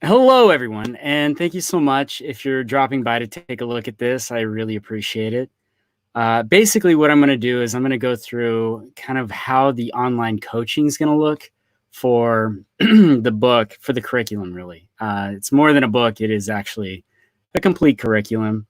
Hello, everyone, and thank you so much if you're dropping by to take a look at this. I really appreciate it. Basically, what I'm going to do is I'm going to go through kind of how the online coaching is going to look for the book, for the curriculum, really. It's more than a book, it is actually a complete curriculum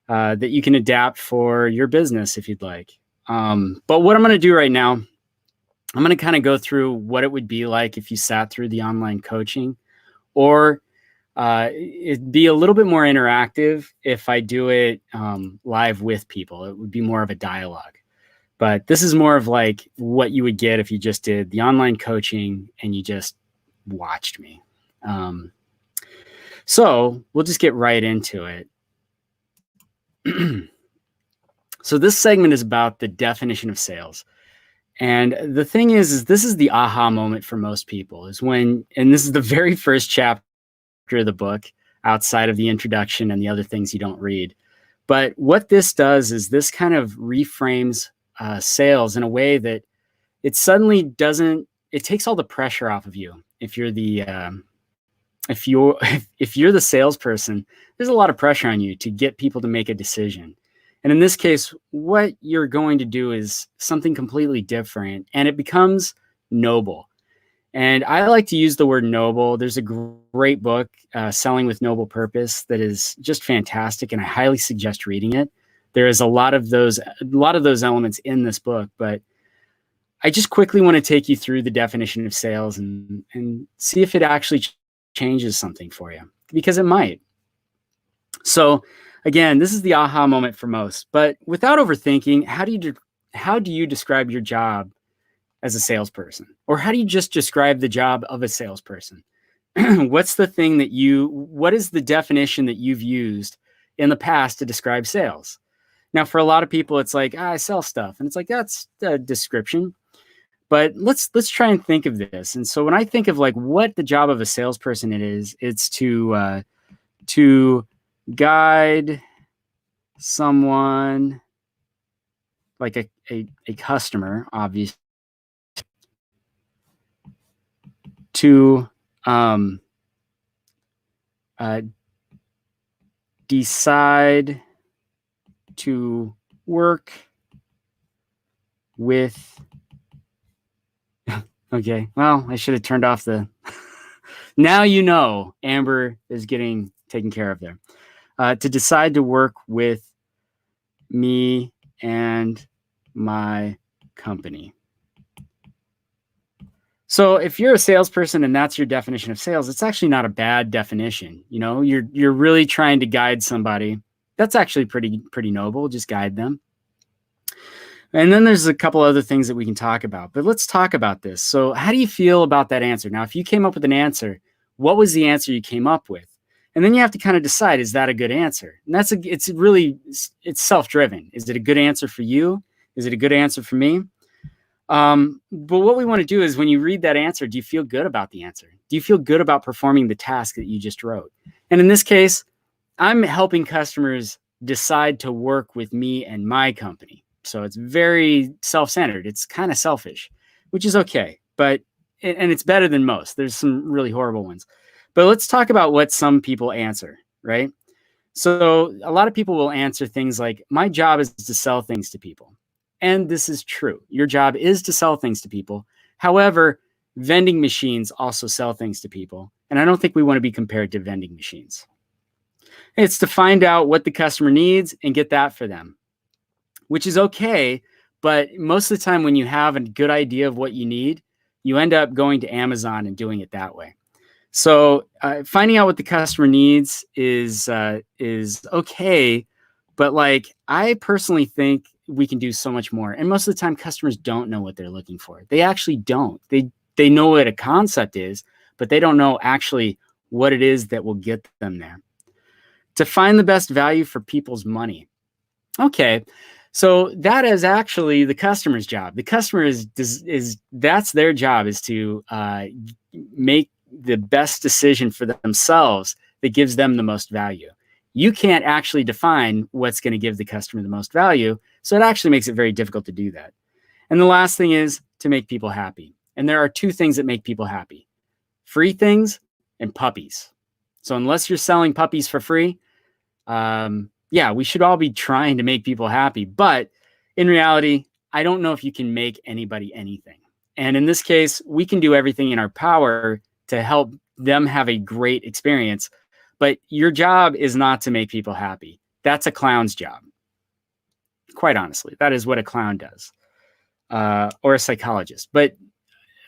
that you can adapt for your business if you'd like. But what I'm going to do right now, I'm going to kind of go through what it would be like if you sat through the online coaching, or it'd be a little bit more interactive if I do it live with people. It would be more of a dialogue. But this is more of like what you would get if you just did the online coaching and you just watched me. So we'll just get right into it. So this segment is about the definition of sales. And the thing is this is the aha moment for most people, is when, and this is the very first chapter of the book outside of the introduction and the other things you don't read. But what this does is this kind of reframes sales in a way that it suddenly doesn't, it takes all the pressure off of you. If you're the, if you're the salesperson, there's a lot of pressure on you to get people to make a decision. And in this case, what you're going to do is something completely different, and it becomes noble. And I like to use the word noble. There's a great book, Selling with Noble Purpose, that is just fantastic, and I highly suggest reading it. There is a lot of those elements in this book, but I just quickly want to take you through the definition of sales and see if it actually changes something for you, because it might. So again, this is the aha moment for most, but without overthinking, how do you describe your job as a salesperson? Or how do you just describe the job of a salesperson? What is the definition that you've used in the past to describe sales? Now, for a lot of people, it's like, I sell stuff. And it's like, that's a description. But let's try and think of this. And so when I think of like what the job of a salesperson it's to guide someone, like a customer, obviously, to decide to work with. Okay, well, I should have turned off the. Now you know Amber is getting taken care of there. To decide to work with me and my company. So if you're a salesperson and that's your definition of sales, it's actually not a bad definition. You know, you're really trying to guide somebody. That's actually pretty noble. Just guide them. And then there's a couple other things that we can talk about, but let's talk about this. So how do you feel about that answer? Now, if you came up with an answer, what was the answer you came up with? And then you have to kind of decide, is that a good answer? And it's self-driven. Is it a good answer for you? Is it a good answer for me? But what we want to do is, when you read that answer, do you feel good about the answer? Do you feel good about performing the task that you just wrote? And in this case, I'm helping customers decide to work with me and my company. So it's very self-centered. It's kind of selfish, which is okay, and it's better than most. There's some really horrible ones. But let's talk about what some people answer, right? So a lot of people will answer things like, my job is to sell things to people. And this is true. Your job is to sell things to people. However, vending machines also sell things to people. And I don't think we want to be compared to vending machines. It's to find out what the customer needs and get that for them, which is okay. But most of the time, when you have a good idea of what you need, you end up going to Amazon and doing it that way. So finding out what the customer needs is okay. But like, I personally think we can do so much more. And most of the time, customers don't know what they're looking for. They actually don't. They know what a concept is, but they don't know actually what it is that will get them there. To find the best value for people's money. Okay, so that is actually the customer's job. The customer that's their job, is to make the best decision for themselves that gives them the most value. You can't actually define what's going to give the customer the most value, so it actually makes it very difficult to do that. And the last thing is to make people happy. And there are two things that make people happy: free things and puppies. So unless you're selling puppies for free, yeah, we should all be trying to make people happy. But in reality, I don't know if you can make anybody anything. And in this case, we can do everything in our power to help them have a great experience. But your job is not to make people happy. That's a clown's job. Quite honestly, that is what a clown does, or a psychologist, but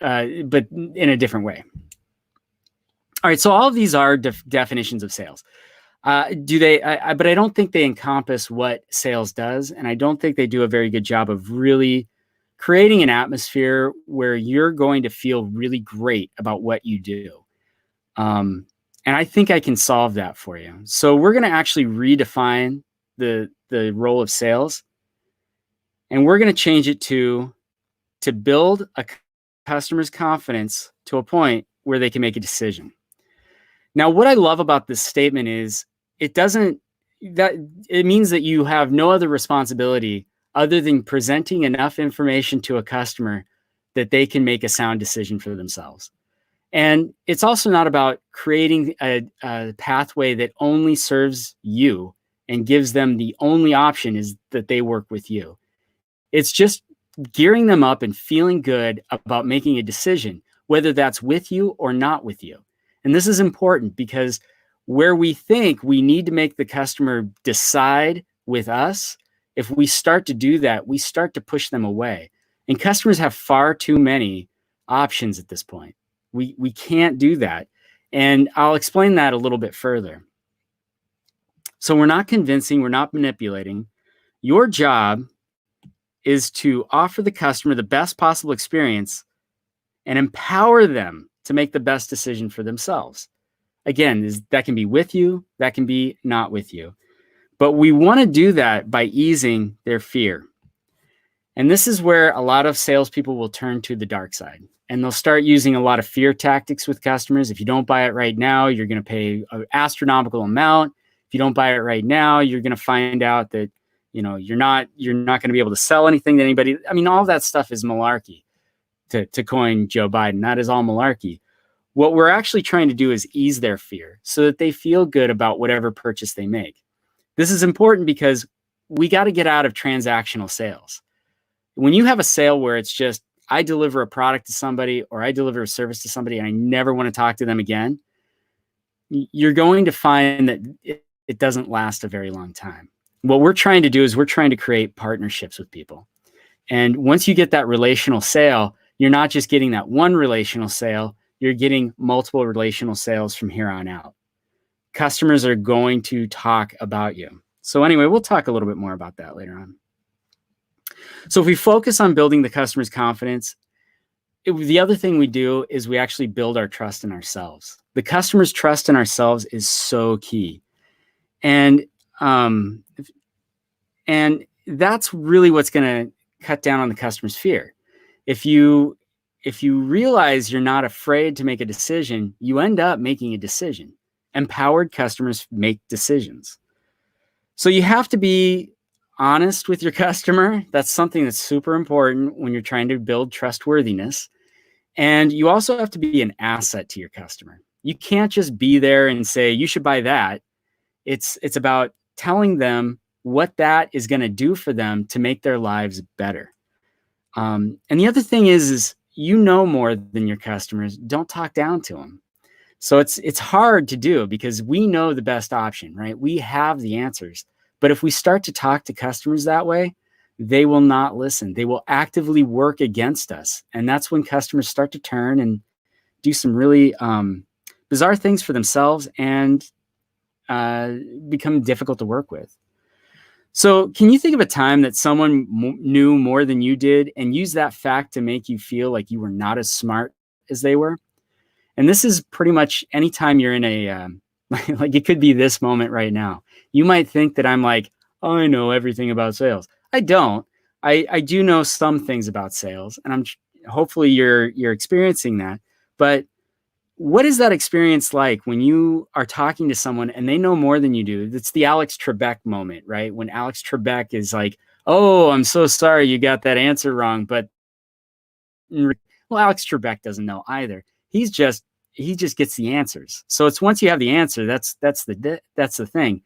in a different way. All right, so all of these are definitions of sales. But I don't think they encompass what sales does, and I don't think they do a very good job of really creating an atmosphere where you're going to feel really great about what you do. And I think I can solve that for you. So we're going to actually redefine the role of sales, and we're going to change it to build a customer's confidence to a point where they can make a decision. Now, what I love about this statement is it means that you have no other responsibility other than presenting enough information to a customer that they can make a sound decision for themselves. And it's also not about creating a pathway that only serves you and gives them the only option is that they work with you. It's just gearing them up and feeling good about making a decision, whether that's with you or not with you. And this is important because where we think we need to make the customer decide with us, if we start to do that, we start to push them away. And customers have far too many options at this point. We can't do that. And I'll explain that a little bit further. So we're not convincing, we're not manipulating. Your job is to offer the customer the best possible experience and empower them to make the best decision for themselves. Again, that can be with you, that can be not with you. But we want to do that by easing their fear. And this is where a lot of salespeople will turn to the dark side. And they'll start using a lot of fear tactics with customers. If you don't buy it right now, you're going to pay an astronomical amount. If you don't buy it right now, you're going to find out that you're not going to be able to sell anything to anybody. I mean, all that stuff is malarkey. To coin Joe Biden, that is all malarkey. What we're actually trying to do is ease their fear so that they feel good about whatever purchase they make. This is important because we got to get out of transactional sales. When you have a sale where it's just, I deliver a product to somebody or I deliver a service to somebody and I never want to talk to them again, you're going to find that it doesn't last a very long time. What we're trying to do is we're trying to create partnerships with people. And once you get that relational sale, you're not just getting that one relational sale, you're getting multiple relational sales from here on out. Customers are going to talk about you. So anyway, we'll talk a little bit more about that later on. So if we focus on building the customer's confidence, the other thing we do is we actually build our trust in ourselves. The customer's trust in ourselves is so key. And that's really what's going to cut down on the customer's fear. If you realize you're not afraid to make a decision, you end up making a decision. Empowered customers make decisions. So you have to be honest with your customer. That's something that's super important when you're trying to build trustworthiness. And you also have to be an asset to your customer. You can't just be there and say, you should buy that. It's about telling them what that is going to do for them to make their lives better. And the other thing is more than your customers. Don't talk down to them. So it's hard to do because we know the best option, right? We have the answers. But if we start to talk to customers that way, they will not listen. They will actively work against us. And that's when customers start to turn and do some really bizarre things for themselves and become difficult to work with. So can you think of a time that someone knew more than you did and used that fact to make you feel like you were not as smart as they were? And this is pretty much anytime you're in a, like it could be this moment right now. You might think that I'm like, oh, I know everything about sales. I don't. I do know some things about sales, and hopefully you're experiencing that. But what is that experience like when you are talking to someone and they know more than you do? It's the Alex Trebek moment, right? When Alex Trebek is like, oh, I'm so sorry you got that answer wrong. But well, Alex Trebek doesn't know either. He's just he just gets the answers. So it's once you have the answer, that's the thing.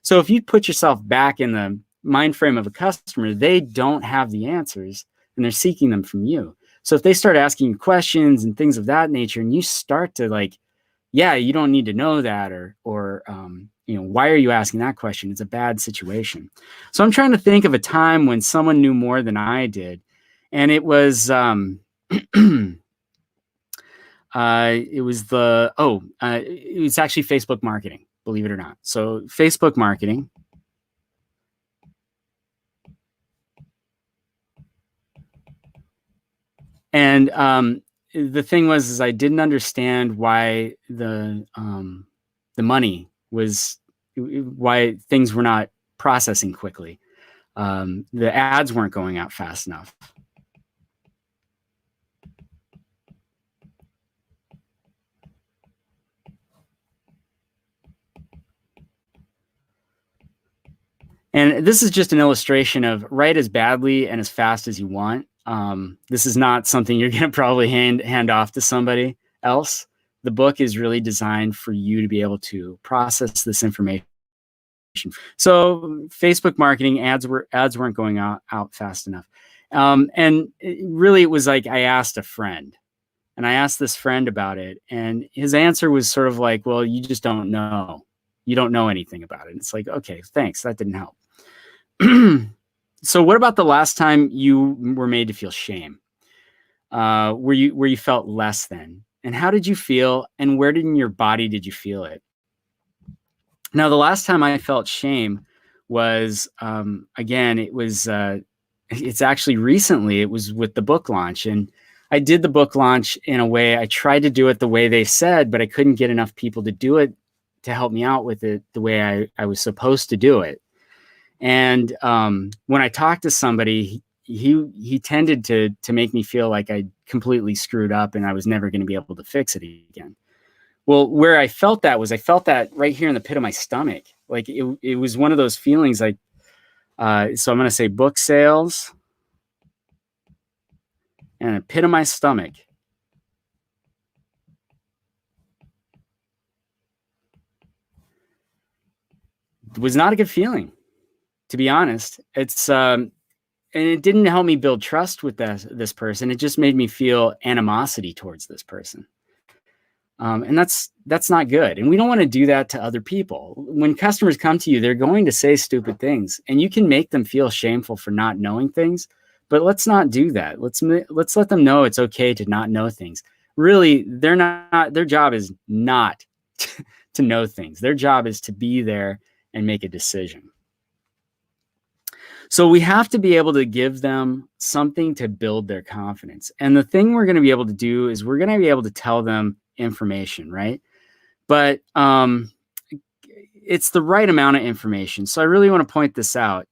So if you put yourself back in the mind frame of a customer, they don't have the answers and they're seeking them from you. So if they start asking you questions and things of that nature, and you start to like, yeah, you don't need to know that, or why are you asking that question? It's a bad situation. So I'm trying to think of a time when someone knew more than I did, and it was it was actually Facebook marketing, believe it or not. So Facebook marketing. And the thing was I didn't understand why the money was, why things were not processing quickly. The ads weren't going out fast enough. And this is just an illustration of write as badly and as fast as you want. This is not something you're going to probably hand off to somebody else. The book is really designed for you to be able to process this information. So Facebook marketing ads weren't going out fast enough. And it was like, I asked a friend, and I asked this friend about it, and his answer was sort of like, well, you just don't know. You don't know anything about it. And it's like, okay, thanks. That didn't help. So what about the last time you were made to feel shame? Where you felt less than? And how did you feel? And where in your body did you feel it? Now, the last time I felt shame was, again, it's actually recently. It was with the book launch. And I did the book launch in a way, I tried to do it the way they said, but I couldn't get enough people to do it, to help me out with it the way I was supposed to do it. And when I talked to somebody, he tended to make me feel like I completely screwed up and I was never going to be able to fix it again. Well, where I felt that right here in the pit of my stomach. Like it was one of those feelings like, so I'm going to say book sales and a pit of my stomach. It was not a good feeling, to be honest. It's, and it didn't help me build trust with this person. It just made me feel animosity towards this person. And that's not good. And we don't want to do that to other people. When customers come to you, they're going to say stupid things, and you can make them feel shameful for not knowing things, but let's not do that. Let's let them know it's okay to not know things. Really, their job is not to know things. Their job is to be there and make a decision. So we have to be able to give them something to build their confidence. And the thing we're going to be able to do is we're going to be able to tell them information, right? But it's the right amount of information. So I really want to point this out.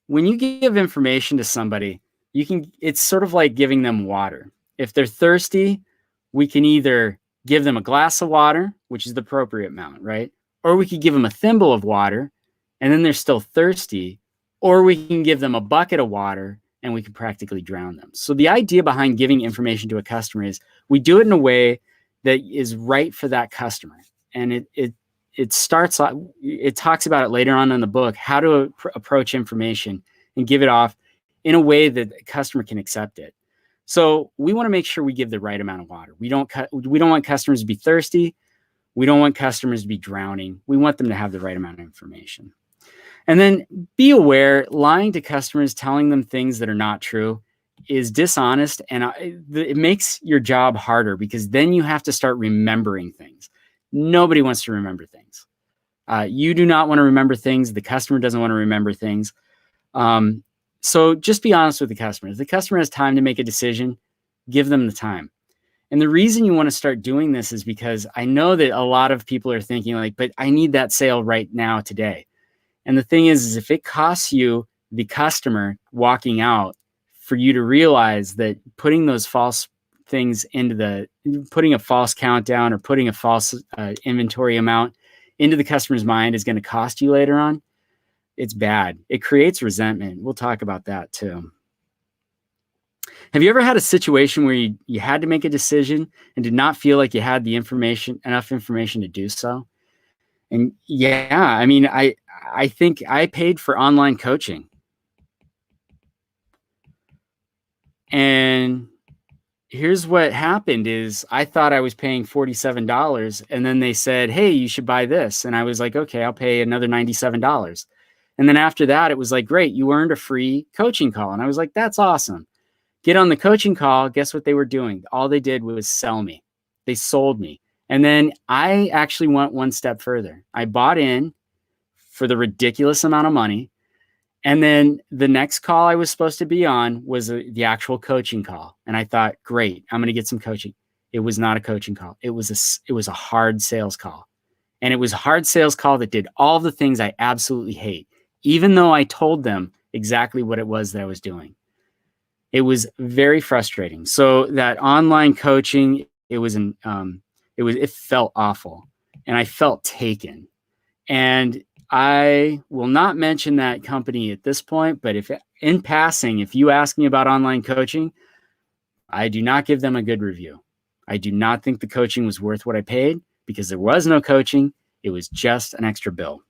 When you give information to somebody, it's sort of like giving them water. If they're thirsty, we can either give them a glass of water, which is the appropriate amount, right? Or we could give them a thimble of water, and then they're still thirsty, or we can give them a bucket of water and we can practically drown them. So the idea behind giving information to a customer is we do it in a way that is right for that customer. And it starts, it talks about it later on in the book, how to approach information and give it off in a way that the customer can accept it. So we want to make sure we give the right amount of water. We don't want customers to be thirsty. We don't want customers to be drowning. We want them to have the right amount of information. And then be aware, lying to customers, telling them things that are not true is dishonest, and it makes your job harder because then you have to start remembering things. Nobody wants to remember things. You do not want to remember things. The customer doesn't want to remember things. So just be honest with the customer. If the customer has time to make a decision, give them the time. And the reason you want to start doing this is because I know that a lot of people are thinking like, but I need that sale right now, today. And the thing is if it costs you, the customer, walking out, for you to realize that putting those false things putting a false countdown or putting a false inventory amount into the customer's mind is going to cost you later on, it's bad. It creates resentment. We'll talk about that too. Have you ever had a situation where you had to make a decision and did not feel like you had the enough information to do so? And yeah, I mean, I think I paid for online coaching, and here's what happened is I thought I was paying $47, and then they said, "Hey, you should buy this." And I was like, "Okay, I'll pay another $97." And then after that, it was like, "Great, you earned a free coaching call." And I was like, "That's awesome." Get on the coaching call, guess what they were doing? All they did was sell me. They sold me. And then I actually went one step further. I bought in for the ridiculous amount of money. And then the next call I was supposed to be on was the actual coaching call. And I thought, great, I'm going to get some coaching. It was not a coaching call. It was a hard sales call. And it was a hard sales call that did all the things I absolutely hate, even though I told them exactly what it was that I was doing. It was very frustrating. So that online coaching, it felt awful, and I felt taken. And I will not mention that company at this point, but if in passing, if you ask me about online coaching, I do not give them a good review. I do not think the coaching was worth what I paid because there was no coaching. It was just an extra bill.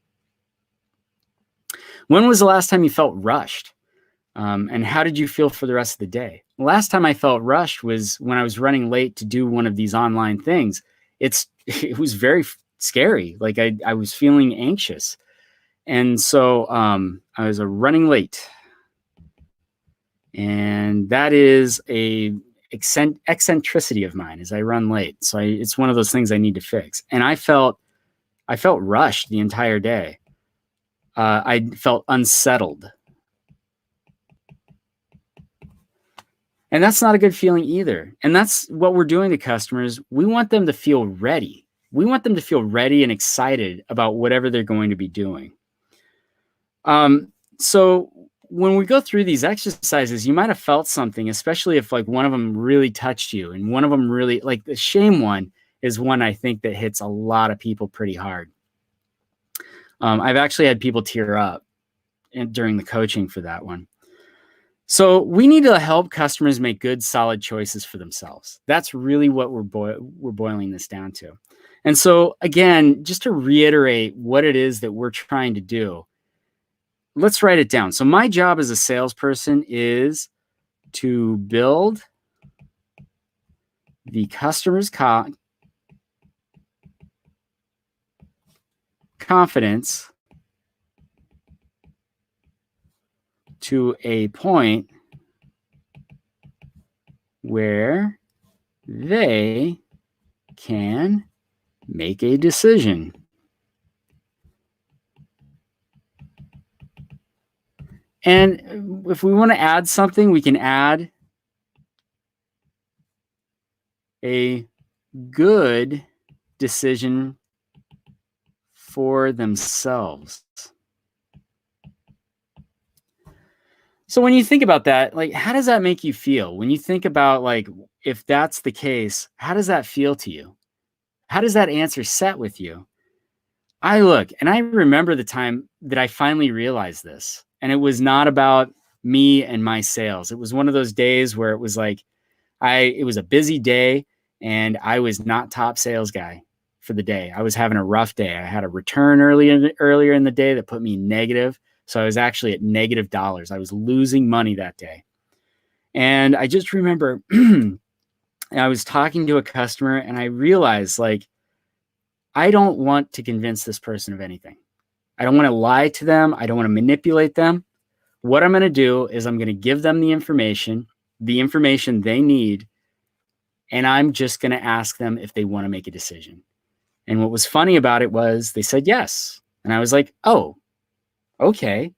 When was the last time you felt rushed? And how did you feel for the rest of the day? The last time I felt rushed was when I was running late to do one of these online things. It was very scary. Like I was feeling anxious. And so I was running late. And that is a eccentricity of mine, is I run late. So it's one of those things I need to fix. And I felt rushed the entire day. I felt unsettled. And that's not a good feeling either. And that's what we're doing to customers. We want them to feel ready. We want them to feel ready and excited about whatever they're going to be doing. So when we go through these exercises, you might have felt something, especially if like one of them really touched you, and one of them really, like the shame one is one I think that hits a lot of people pretty hard. I've actually had people tear up during the coaching for that one. So we need to help customers make good, solid choices for themselves. That's really what we're boiling this down to. And so again, just to reiterate what it is that we're trying to do, let's write it down. So my job as a salesperson is to build the customer's confidence to a point where they can make a decision. And if we want to add something, we can add a good decision for themselves. So when you think about that, like, how does that make you feel? When you think about, like, if that's the case, how does that feel to you? How does that answer set with you? I remember the time that I finally realized this, and it was not about me and my sales. It was one of those days where it was like, it was a busy day and I was not top sales guy for the day. I was having a rough day. I had a return earlier in the day that put me negative. So I was actually at negative dollars. I was losing money that day. And I just remember I was talking to a customer and I realized, like, I don't want to convince this person of anything. I don't want to lie to them. I don't want to manipulate them. What I'm going to do is I'm going to give them the information they need, and I'm just going to ask them if they want to make a decision. And what was funny about it was they said yes. And I was like, oh, okay.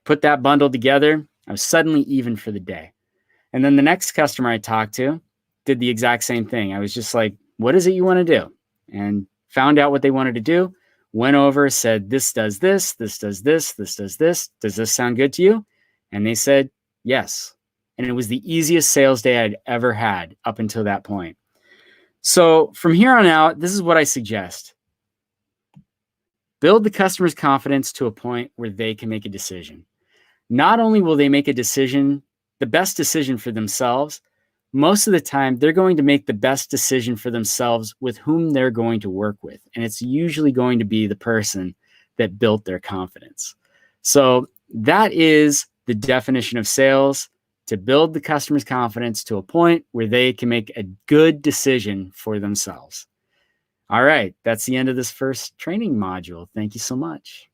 Put that bundle together. I was suddenly even for the day. And then the next customer I talked to did the exact same thing. I was just like, what is it you want to do? And found out what they wanted to do, went over, said, this does this, this does this, this does this. Does this sound good to you? And they said, yes. And it was the easiest sales day I'd ever had up until that point. So from here on out, this is what I suggest. Build the customer's confidence to a point where they can make a decision. Not only will they make a decision the best decision for themselves, most of the time they're going to make the best decision for themselves with whom they're going to work with. And it's usually going to be the person that built their confidence. So that is the definition of sales: to build the customer's confidence to a point where they can make a good decision for themselves. All right, that's the end of this first training module. Thank you so much.